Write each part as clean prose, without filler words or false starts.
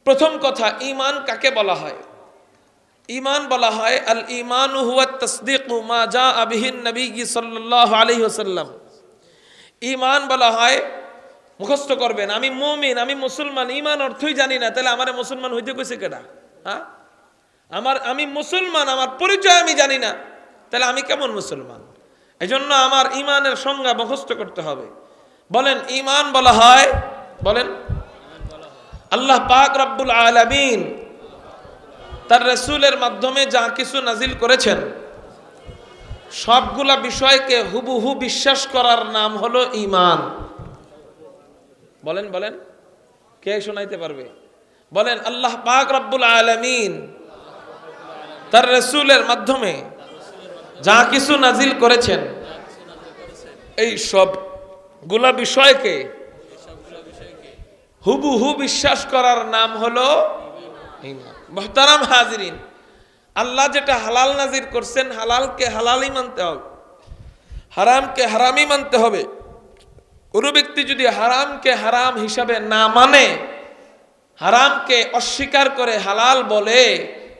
প্রথম কথা, ঈমান কাকে বলা হয়? ঈমান বলা হয় আল ঈমানু হুয়া তাসদীকু মা জাআ বিহি নবী সাল্লাল্লাহু আলাইহি ওয়াসাল্লাম। ঈমান বলা হয়, মুখস্থ করবেন, আমি মুমিন, আমি মুসলমান। ঈমান অর্থই জানি না, তাহলে আমারে মুসলমান হইতে কইছে কেডা? হ্যাঁ, আমি মুসলমান, আমার পরিচয় আমি জানি না, তাহলে আমি কেমন মুসলমান? এজন্য আমার ঈমানের সংজ্ঞা মুখস্থ করতে হবে। বলেন ঈমান বলা হয়, বলেন আল্লাহ পাক রব্বুল আলামিন তার রাসূলের মাধ্যমে যা কিছু নাজিল করেছেন সবগুলা বিষয়কে হুবহু বিশ্বাস করার নাম হলো ঈমান। বলেন বলেন, কে শোনাইতে পারবে? বলেন আল্লাহ পাক রব্বুল আলামিন তার রাসূলের মাধ্যমে যা কিছু নাজিল করেছেন এই সবগুলা বিষয়কে হুবহু বিশ্বাস করার নাম হলো ঈমান। মুহতারাম হাজিরিন, আল্লাহ যেটা হালাল নাজির করছেন, হালালকে হালালই মানতে হবে, হারামকে হারামই মানতে হবে। কোনো ব্যক্তি যদি হারামকে হারাম হিসাবে না মানে, হারামকে অস্বীকার করে হালাল বলে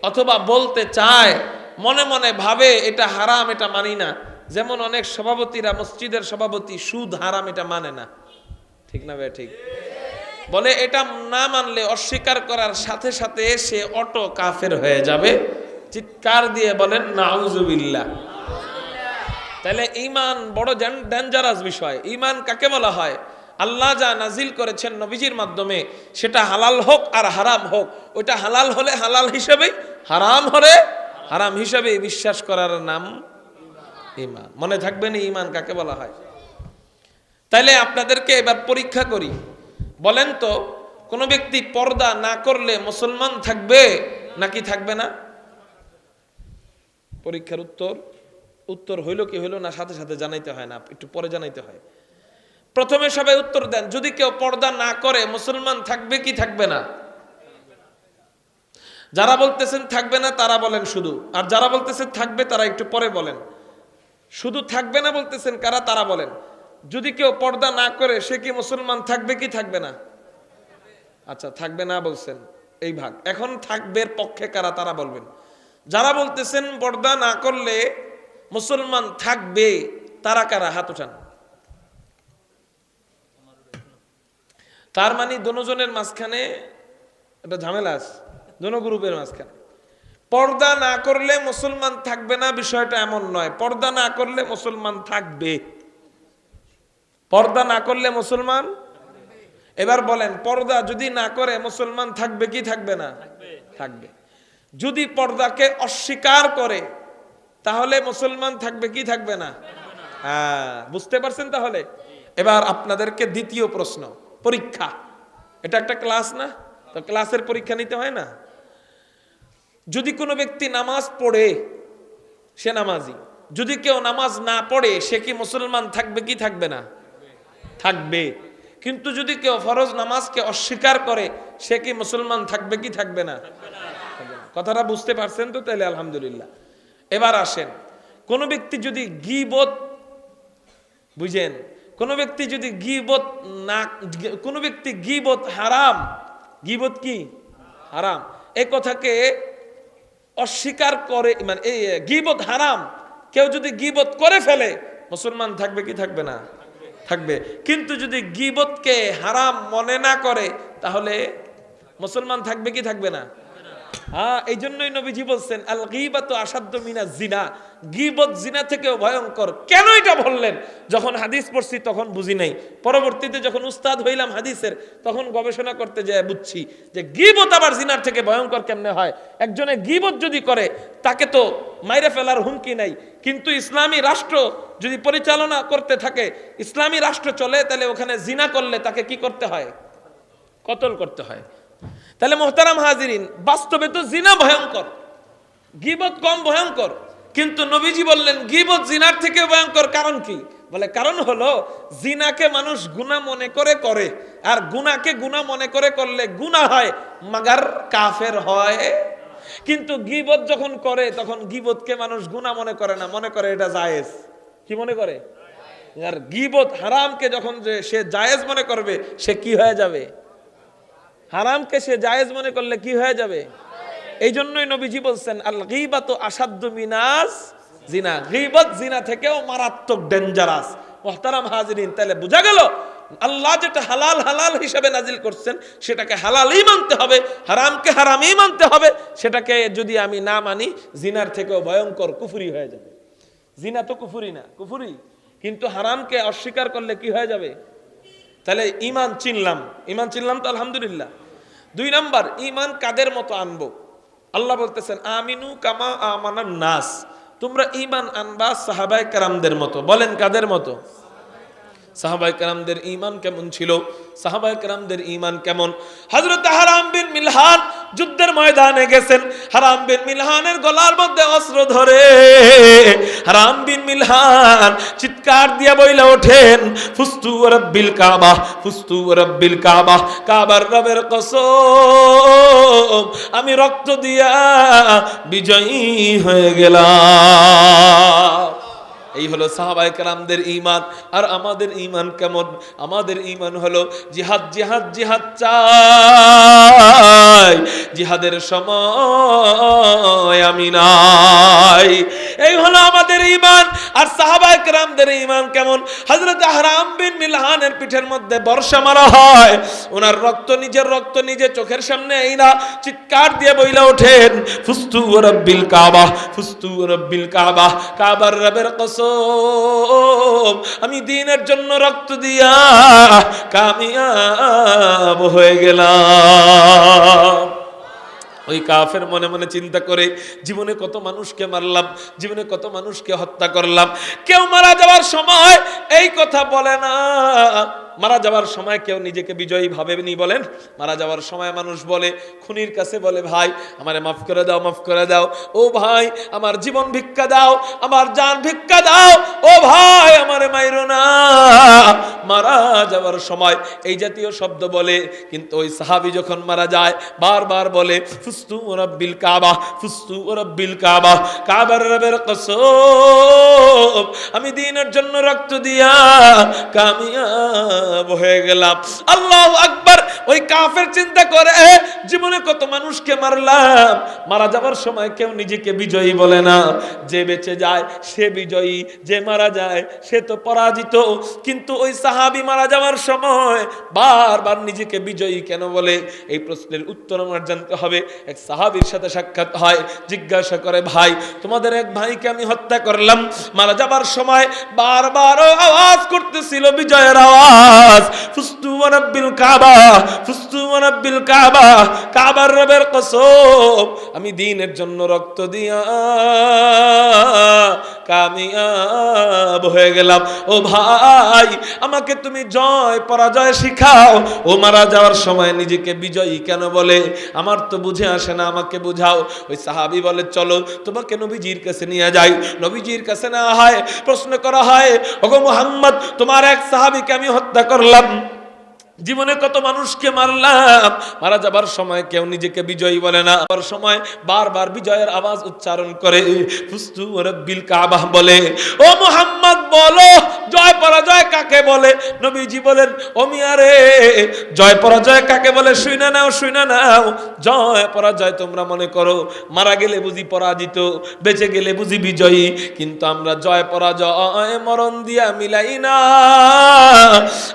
অথবা বলতে চায়, মনে মনে ভাবে এটা হারাম, এটা মানি না। যেমন অনেক সভাপতিরা, মসজিদের সভাপতি, সুদ হারাম এটা মানে না, ঠিক না ভাই? ঠিক বলে, এটা না মানলে অস্বীকার করার সাথে সাথে সে অটো কাফের হয়ে যাবে। চিৎকার দিয়ে বলেন নাউজুবিল্লাহ। তাহলে ঈমান বড় ডেঞ্জারাস বিষয়। ঈমান কাকে বলা হয়? আল্লাহ যা নাজিল করেছেন নবীজির মাধ্যমে, সেটা হালাল হোক আর হারাম হোক, ওইটা হালাল হলে হালাল হিসেবে, হারাম হলে হারাম হিসেবে বিশ্বাস করার নাম ঈমান। মনে থাকবেন ঈমান কাকে বলা হয়। তাইলে আপনাদেরকে এবার পরীক্ষা করি, বলেন তো কোন ব্যক্তি পর্দা না করলে মুসলমান থাকবে নাকি থাকবে না? পরীক্ষার উত্তর হইল কি হইল না সাথে সাথে জানাইতে হয় না, একটু পরে জানাইতে হয়। প্রথমে সবাই উত্তর দেন, যদি কেউ পর্দা না করে মুসলমান থাকবে কি থাকবে না? যারা বলতেছেন থাকবে না তারা বলেন শুধু, আর যারা বলতেছেন থাকবে তারা একটু পরে বলেন। শুধু থাকবে না বলতেছেন কারা, তারা বলেন। যদি কেউ পর্দা না করে সে কি মুসলমান থাকবে কি থাকবে না? আচ্ছা, থাকবে না বলছেন এই ভাগ। এখন থাকবের পক্ষে কারা, তারা বলবেন। যারা বলতেছেন পর্দা না করলে মুসলমান থাকবে, তারা কারা? হাত উঠান। তার মানে দুজনের মাঝখানে একটা ঝামেলা আছে, দুনো গ্রুপের মাঝখানে। পর্দা না করলে মুসলমান থাকবে না বিষয়টা এমন নয়, পর্দা না করলে মুসলমান থাকবে। পর্দা না করলে মুসলমান, এবার বলেন পর্দা যদি না করে মুসলমান থাকবে কি থাকবে না? থাকবে। যদি পর্দাকে অস্বীকার করে তাহলে মুসলমান থাকবে কি থাকবে না? হ্যাঁ, বুঝতে পারছেন? তাহলে এবার আপনাদেরকে দ্বিতীয় প্রশ্ন, পরীক্ষা। এটা একটা ক্লাস না, তো ক্লাসের পরীক্ষা নিতে হয় না? যদি কোনো ব্যক্তি নামাজ পড়ে সে নামাজি, যদি কেউ নামাজ না পড়ে সে কি মুসলমান থাকবে কি থাকবে না? থাকবে। কিন্তু যদি কেউ ফরজ নামাজকে অস্বীকার করে সে কি মুসলমান থাকবে কি থাকবে না? কথাটা বুঝতে পারছেন তো? তাহলে আলহামদুলিল্লাহ। এবার আসেন, কোন ব্যক্তি যদি গীবত, বুঝেন, কোন ব্যক্তি যদি গীবত না, কোন ব্যক্তি গীবত হারাম, গীবত কি হারাম এই কথাকে অস্বীকার করে, মানে এই গীবত হারাম, কেউ যদি গীবত করে ফেলে মুসলমান থাকবে কি থাকবে না? থাকবে। কিন্তু যদি গীবতকে হারাম মনে না করে তাহলে মুসলমান থাকবে কি থাকবে না? হ্যাঁ, এই জন্যই নবীজি বলছেন আল গীবাতু আসাদ্দু মিনাজ জিনা, গীবত জিনা থেকেও ভয়ঙ্কর। কেন এটা বললেন? যখন হাদিস পড়ছি তখন বুঝি নাই, পরবর্তীতে যখন উস্তাদ হইলাম হাদিসের তখন গবেষণা করতে যেয়ে বুঝছি যে গীবত আবার জিনার থেকে ভয়ঙ্কর কেমনে হয়। একজনে গীবত যদি করে তাকে তো মাইরে ফেলার হুমকি নাই, কিন্তু ইসলামী রাষ্ট্র যদি পরিচালনা করতে থাকে, ইসলামী রাষ্ট্র চলে, তাহলে ওখানে জিনা করলে তাকে কি করতে হয়? কতল করতে হয়। তাহলে মোহতারাম হাজিরিন, বাস্তবে তো জিনা ভয়ঙ্কর, গীবত কম ভয়ঙ্কর, কিন্তু নবীজি বললেন গীবত জিনার থেকে ভয়ঙ্কর। কারণ কি? বলে কারণ হলো জিনাকে মানুষ গুনাহ মনে করে করে, আর গুনাহকে গুনাহ মনে করে করলে গুনাহ হয় মাগার কাফের হয়। কিন্তু গীবত যখন করে তখন গীবতকে মানুষ গুনাহ মনে করে না, মনে করে এটা জায়েজ। কি মনে করে? আর গীবত হারামকে যখন সে জায়েজ মনে করবে সে কি হয়ে যাবে? হারামকে সে জায়েজ মনে করলে কি হয়ে যাবে? এই জন্যই নবীজি বলছেন আল গীবাতু আসাদ্দু মিনাজ জিনা, গীবত জিনা থেকেও মারাত্মক ডেঞ্জারাস। মুহতারাম হাজিরিন, তাহলে বোঝা গেল আল্লাহ যেটা হালাল হালাল হিসেবে নাজিল করছেন সেটাকে হালালই মানতে হবে, হারামকে হারামই মানতে হবে। সেটাকে যদি আমি না মানি জিনার থেকেও ভয়ঙ্কর কুফরি হয়ে যাবে। জিনা তো কুফরি না, কুফরি, কিন্তু হারামকে অস্বীকার করলে কি হয়ে যাবে? তাহলে ঈমান চিনলাম, ঈমান চিনলাম তো আলহামদুলিল্লাহ। 2 নাম্বার, ঈমান কাদের মতো আনবো? আল্লাহ বলতেছেন আমিনু কামা আমানান নাস, তোমরা ঈমান আনবা সাহাবায়ে কেরামদের মতো। বলেন কাদের মতো? সাহাবায়ে কেরামদের ঈমান কেমন ছিল? সাহাবায়ে কেরামদের ঈমান কেমন? হযরত হারাম বিন মিলহান যুদ্ধের ময়দানে গেছেন, হারাম বিন মিলহানের গলার মধ্যে অস্ত্র ধরে হারাম বিন মিলহান চিৎকার দিয়ে বইলা ওঠেন ফুস্তু রাব্বিল কাবা, ফুস্তু রাব্বিল কাবা, কাবার রবের কসম আমি রক্ত দিয়া বিজয়ী হয়ে গেলাম। এই হলো সাহাবায়ে কেরামদের ঈমান। আর আমাদের ঈমান কেমন? আমাদের ঈমান হলো জিহাদ জিহাদ জিহাদ চাই, জিহাদের সময় আমি নাই। এই হলো আমাদের ঈমান। আর সাহাবায়ে কেরামদের ঈমান কেমন? হযরত হারাম বিন মিলহানের পিঠের মধ্যে বর্ষা মারা হয়, ওনার রক্ত, নিজের রক্ত নিজে চোখের সামনে এই না, চিৎকার দিয়ে বইলা ওঠেন ফুস্তু রাব্বিল কাবা, ফুস্তু রাব্বিল কাবা, কাবার রবের কসম আমি দ্বীনের জন্য রক্ত দিয়া কামিয়াব হয়ে গেলাম। ওই কাফের মনে মনে চিন্তা করে জীবনে কত মানুষকে মারলাম, জীবনে কত মানুষকে হত্যা করলাম। কেউ মারা যাওয়ার সময় এই কথা বলে না, মারা যাওয়ার সময় কেউ নিজেকে বিজয়ী ভাবেনি। বলেন, মারা যাওয়ার সময় মানুষ বলে, খুনির কাছে বলে ভাই আমারে মাফ করে দাও, মাফ করে দাও, ও ভাই আমার জীবন ভিক্ষা দাও, আমার জান ভিক্ষা দাও, ও ভাই আমারে মাইরো না। মারা যাওয়ার সময় এই জাতীয় শব্দ বলে, কিন্তু ওই সাহাবী যখন মারা যায় বারবার বলে ফুস্তু রাব্বিল কাবা, ফুস্তু রাব্বিল কাবা, কাবার রবের কসম আমি দ্বীনের জন্য রক্ত দিয়া কামিয়াব হয়ে গেলাম। আল্লাহু আকবার। ওই কাফের চিন্তা করে জীবনে কত মানুষকে মারলাম, মারা যাবার সময় কেউ নিজেকে বিজয়ী বলে না। যে বেঁচে যায় সে বিজয়ী, যে মারা যায় সে তো পরাজিত। কিন্তু ওই সাহাবী মারা যাওয়ার সময় বারবার নিজেকে বিজয়ী কেন বলে? এই প্রশ্নের উত্তর আমার জানতে হবে। এক সাহাবীর সাথে সাক্ষাৎ হয়, জিজ্ঞাসা করে ভাই তোমাদের এক ভাইকে আমি হত্যা করলাম, মারা যাবার সময় বারবার আওয়াজ করতেছিল বিজয়ের আওয়াজ, ফুস্তু রাব্বিল কাবা, ফুস্তু রাব্বিল কাবা, কাবার রবের কসম আমি দ্বীনের জন্য রক্ত দিয়া কামিয়াব হয়ে গেলাম। ও ভাই আমাকে তুমি জয় পরাজয় শিখাও। ও মারা যাওয়ার সময় নিজেকে বিজয়ী কেন বলে? আমার তো বুঝে আসে না, আমাকে বুঝাও। ওই সাহাবী বলে চলো তোমাকে নবীজির কাছে নিয়ে যাই। নবীজির কাছে না হয় প্রশ্ন করা হয়, ওগো মুহাম্মদ তোমার এক সাহাবীকে আমি হত্যা করলাম, জীবনে কত মানুষকে মারলাম, মারা যাবার সময় কেউ নিজেকে বিজয়ী বলে না, সময় বারবার বিজয়ের আওয়াজ উচ্চারণ করে ফুস্তু রাব্বিল কাবা বলে। ও মুহাম্মদ বলো জয় পরাজয় কাকে বলে? নবীজি বলেন ও মিয়া রে, জয় পরাজয় কাকে বলে শুইনা নাও, শুইনা নাও। জয় পরাজয় তোমরা মনে করো মারা গেলে বুঝি পরাজিত, বেঁচে গেলে বুঝি বিজয়ী, কিন্তু আমরা জয় পরাজয় মরণ দিয়া মিলাই না,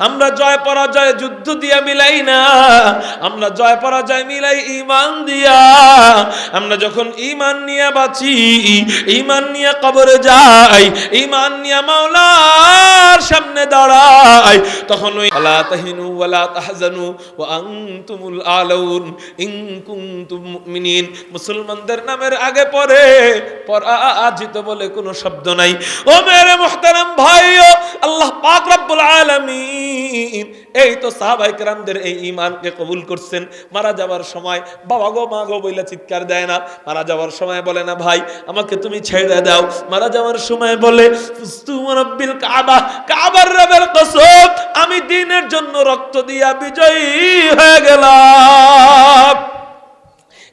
আমরা জয় পরাজয় যুদ্ধ দিয়া মিলাই না, আমরা জয় পরাজয় মিলাই ঈমান দিয়া। আমরা যখন ঈমান নিয়ে বাঁচি, ঈমান নিয়ে কবরে যাই, ঈমান নিয়ে মাওলার সামনে দাঁড়াই, তখন ওই ওয়ালা তাহিনু ওয়ালা তাহজানু ওয়া আনতুমুল আলাউন ইন কুনতুম মুমিনিন, মুসলমানদের নামের আগে পরে পরাজিত বলে কোনো শব্দ নাই। ও মেরে মুহতারাম ভাইও, আল্লাহ পাক রব্বুল আলামিন এই তো সাহাবায়ে কেরামদের এই ঈমানকে কবুল করছেন। মারা যাওয়ার সময় বাবা গো মা গো বইলা চিৎকার দেয় না, মারা যাওয়ার সময় বলে না ভাই আমাকে তুমি ছেড়ে দাও, মারা যাওয়ার সময় বলে ফুস্তু রাব্বিল কাবা, কাবার রবের কসম আমি দ্বীনের জন্য রক্ত দিয়া বিজয়ী হয়ে গেলাম।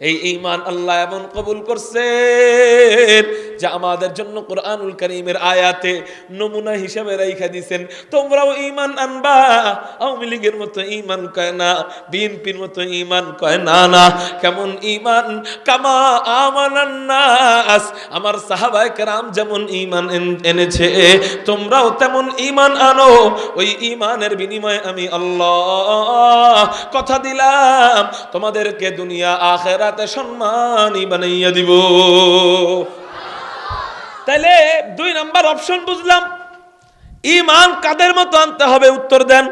এই ঈমান আল্লাহ এমন কবুল করছেন যে আমাদের জন্য কোরআনুল কারীমের আয়াতে নমুনা হিসেবে রাইখা দিয়েছেন, তোমরাও ঈমান আনবা। আওয়ামী লীগের মতো ঈমান কয় না, বিএনপির মতো ঈমান কয় না। না, কেমন ঈমান? কামা আমানান নাস, আমার সাহাবায়ে কেরাম যেমন ঈমান এনেছে তোমরাও তেমন ঈমান আনো। ওই ঈমানের বিনিময়ে আমি আল্লাহ কথা দিলাম তোমাদেরকে দুনিয়া আখিরাতে সম্মানী বানাইয়া দিব। তাইলে 2 নাম্বার অপশন বুঝলাম। ঈমান কাদের মতো আনতে হবে? উত্তর দেন।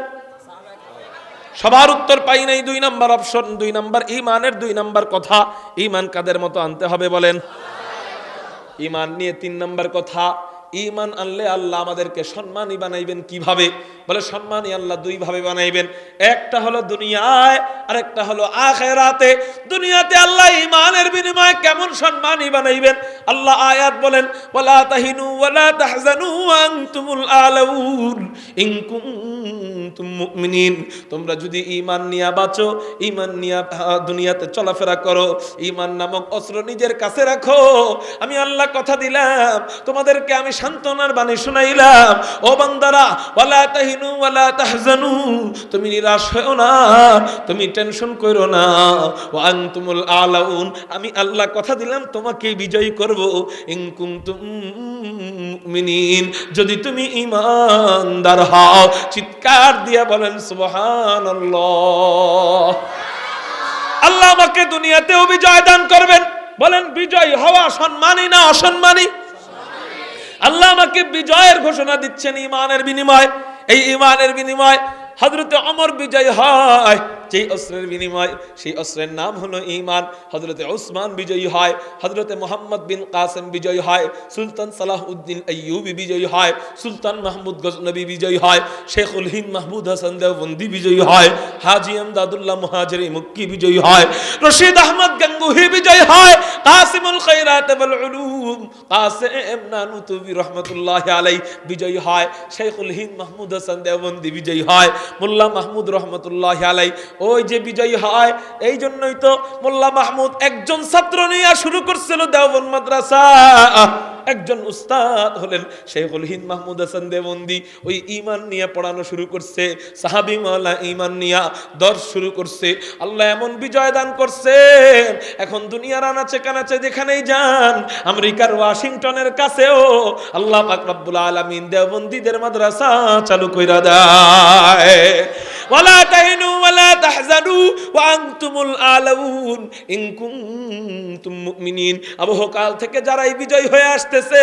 সবার উত্তর পাই নাই। 2 নাম্বার অপশন, 2 নাম্বার ঈমানের 2 নাম্বার কথা। ঈমান কাদের মতো আনতে হবে বলেন? ঈমান নিয়ে 3 নাম্বার কথা, ঈমান আনলে আল্লাহ আমাদেরকে সম্মানী বানাইবেন কিভাবে? বলে সম্মানী আল্লাহ 2 ভাবে বানাইবেন। একটা হলো দুনিয়ায়, আর একটা হলো আখিরাতে। দুনিয়াতে আল্লাহ ঈমানের বিনিময়ে কেমন সম্মানী বানাইবেন? আল্লাহ আয়াত বলেন, ওয়ালা তাহিনু ওয়ালা তাহজানু ওয়া আনতুমুল আলাউন ইন কুনতুম মুমিনিন। তোমরা যদি ঈমান নিয়ে বাঁচো, ঈমান নিয়ে দুনিয়াতে চলাফেরা করো, ঈমান নামক অস্ত্র নিজের কাছে রাখো, আমি আল্লাহ কথা দিলাম তোমাদেরকে আমি সান্ত্বনার বাণী শুনাইলাম। ও বান্দারা, ওয়ালা তাহিনু ওয়ালা তাহজানু, তুমি নিরাশ হয়ো না, তুমি টেনশন করো না। ওয়া আনতুমুল আলাউন, আমি আল্লাহ কথা দিলাম তোমাকে বিজয়ী করব। ইন কুনতুম মুমিনিন, যদি তুমি ঈমানদার হও। চিৎকার দিয়ে বলেন সুবহানাল্লাহ। আল্লাহ আমাকে দুনিয়াতেও বিজয় দান করবেন। বলেন বিজয় হওয়া সম্মানী না অসম্মানী? আল্লাহ আমাকে বিজয়ের ঘোষণা দিচ্ছেন ঈমানের বিনিময়। এই ঈমানের বিনিময় হযরতে ওমর বিজয় হয়, যেই অস্ত্রের বিনিময়, সেই অস্ত্রের নাম হলো ঈমান। হযরতে উসমান বিজয়ী হয়, হযরতে মুহাম্মদ বিন কাসেম বিজয়ী হয়, সুলতান সালাহউদ্দিন আইয়ুবী বিজয়ী হয়, সুলতান মাহমুদ গজনবী বিজয়ী হয়, শেখুল হিন্দ মাহমুদ হাসান দেওবন্দি বিজয়ী হয়, হাজী আমদাদুল্লাহ মুহাজিরি মক্কি বিজয়ী হয়, রশিদ আহমদ গঙ্গুহি বিজয়ী হয়, কাসিমুল খায়রাত ওয়াল উলুম কাসিম নানুতুবি রাহমাতুল্লাহি আলাইহি বিজয়ী হয়, শেখুল হিন্দ মাহমুদ হাসান দেওবন্দি বিজয়ী হয়, মোল্লা মাহমুদ রহমতুল্লাহি আলাইহি ওই যে বিজয়ী হয়। এই জন্যই তো মোল্লা মাহমুদ একজন ছাত্র নিয়ে শুরু করছিল দেওবন্দ মাদ্রাসা। একজন উস্তাদ হলেন শেখুল হিন্দ মাহমুদ হাসান দেওবন্দি। ওই ঈমান নিয়ে পড়ানো শুরু করছে, সাহাবী মাওলা ঈমান নিয়ে দর্শ শুরু করছে। আল্লাহ এমন বিজয় দান করছেন, এখন দুনিয়ার আনাচে কানাচে যেখানেই যান, আমেরিকার ওয়াশিংটনের কাছেও আল্লাহ পাক রব্বুল আলামিন দেওবন্দীদের মাদ্রাসা চালু কইরা দেয়। ওয়ালা তাহিনু ওয়ালা তাহজানু ওয়া আনতুমুল আলাউন ইন কুনতুম মুমিনিন। আবহকাল থেকে যারাই বিজয় হয়ে আসতেছে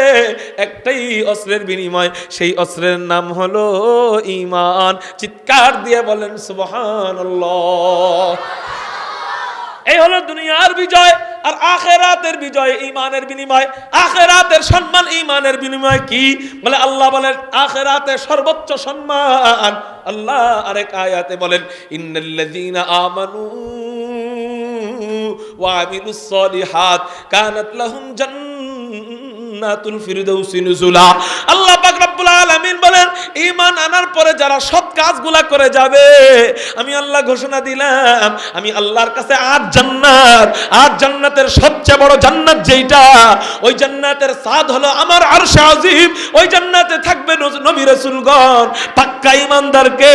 একটাই অস্ত্রের বিনিময়, সেই অস্ত্রের নাম হলো ঈমান। চিৎকার দিয়ে বলেন সুবহানাল্লাহ। এই হলো দুনিয়ার বিজয় আর আখিরাতের বিজয় ঈমানের বিনিময়। আখিরাতের সম্মান ঈমানের বিনিময় কি? বলে আল্লাহ বলেন আখিরাতে সর্বোচ্চ সম্মান। আল্লাহ আরেক আয়াতে বলেন ইন্নাল্লাযীনা আমানু ওয়া আমিলুস সলিহাত কানাত লাহুম জান্নাতুল ফিরদাউসি নুজুলা। আল্লাহ পাক রব্বুল আলামিন বলেন ঈমান আনার পরে যারা সৎ কাজগুলা করে যাবে, আমি আল্লাহ ঘোষণা দিলাম, আমি আল্লাহর কাছে 8 জান্নাত, 8 জান্নাতের সবচেয়ে বড় জান্নাত যেইটা, ওই জান্নাতের স্বাদ হলো আমার আরশে আজিম। ওই জান্নাতে থাকবে নবী রাসূলগণ। পাক্কা ঈমানদারকে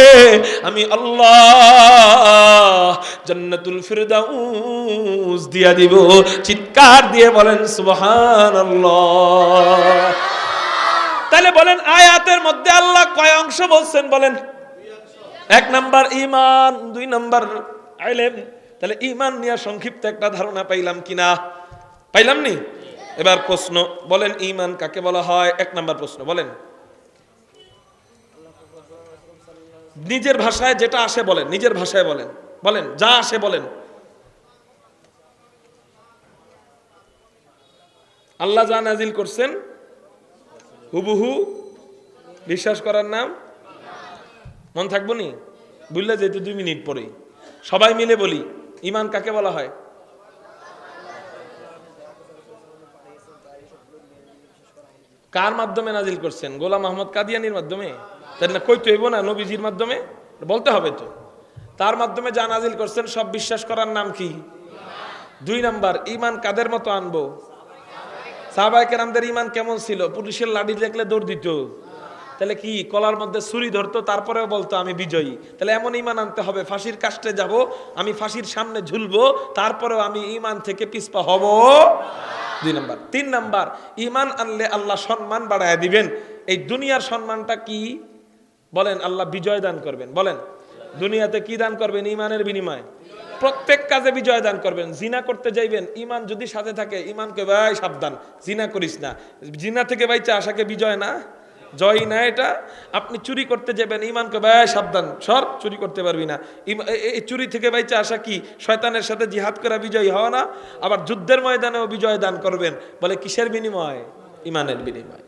আমি আল্লাহ জান্নাতুল ফিরদাউস দিয়া দিব। চিৎকার দিয়ে বলেন সুবহানাল্লাহ। তাহলে বলেন আয়াতের মধ্যে আল্লাহ কয় অংশ বলছেন বলেন? 1 নাম্বার ঈমান, 2 নাম্বার ইলম। তাহলে ঈমান নিয়ে সংক্ষিপ্ত একটা ধারণা পাইলাম কিনা? পাইলাম নি? এবার প্রশ্ন, বলেন ঈমান কাকে বলা হয়? 1 নাম্বার প্রশ্ন বলেন, নিজের ভাষায় যেটা আসে বলেন, নিজের ভাষায় বলেন, বলেন যা আসে বলেন। আল্লাহ যা নাজিল করছেন হুবহু বিশ্বাস করার নাম মন থাকবো নি? বুঝলে যেহেতু 2 মিনিট পরে সবাই মিলে বলি ঈমান কাকে বলা হয়? কার মাধ্যমে নাজিল করছেন? গোলাম আহমদ কাদিয়ানির মাধ্যমে? তাই না? কইতে হইব না নবীজির মাধ্যমে? বলতে হবে তো। তার মাধ্যমে যা নাজিল করছেন সব বিশ্বাস করার নাম কি? 2 নাম্বার, ঈমান কাদের মতো আনবো? সাহাবায়ে কেরামদের ঈমান কেমন ছিল? পুলিশের লাঠি দেখলে দৌড় দিত? তাহলে কি কলার মধ্যে ছুরি ধরতো, তারপরেও বলতো আমি বিজয়ী? তাহলে এমন ঈমান আনতে হবে, ফাঁসির কাস্টে যাব, আমি ফাঁসির সামনে ঝুলবো, তারপরেও আমি ঈমান থেকে পিছপা হব। 2 নাম্বার। 3 নাম্বার, ঈমান আনলে আল্লাহ সম্মান বাড়ায় দিবেন। এই দুনিয়ার সম্মানটা কি বলেন? আল্লাহ বিজয় দান করবেন। বলেন, দুনিয়াতে কি দান করবেন? ঈমানের বিনিময়ে প্রত্যেক কাজে বিজয় দান করবেন। জিনা করতে যাইবেন, ঈমান যদি সাথে থাকে, ঈমানকে ভাই সাবধান, জিনা করিস না। জিনা থেকে বাইচা আশাকে বিজয় না, জয় না এটা। আপনি চুরি করতে যাবেন, ঈমানকে ভাই সাবধান, সর, চুরি করতে পারবি না। এই চুরি থেকে বাইচা আসা কি শয়তানের সাথে জিহাদ করে বিজয়ী হওয়া না? আবার যুদ্ধের ময়দানেও বিজয় দান করবেন, বলে কিসের বিনিময়? ঈমানের বিনিময়।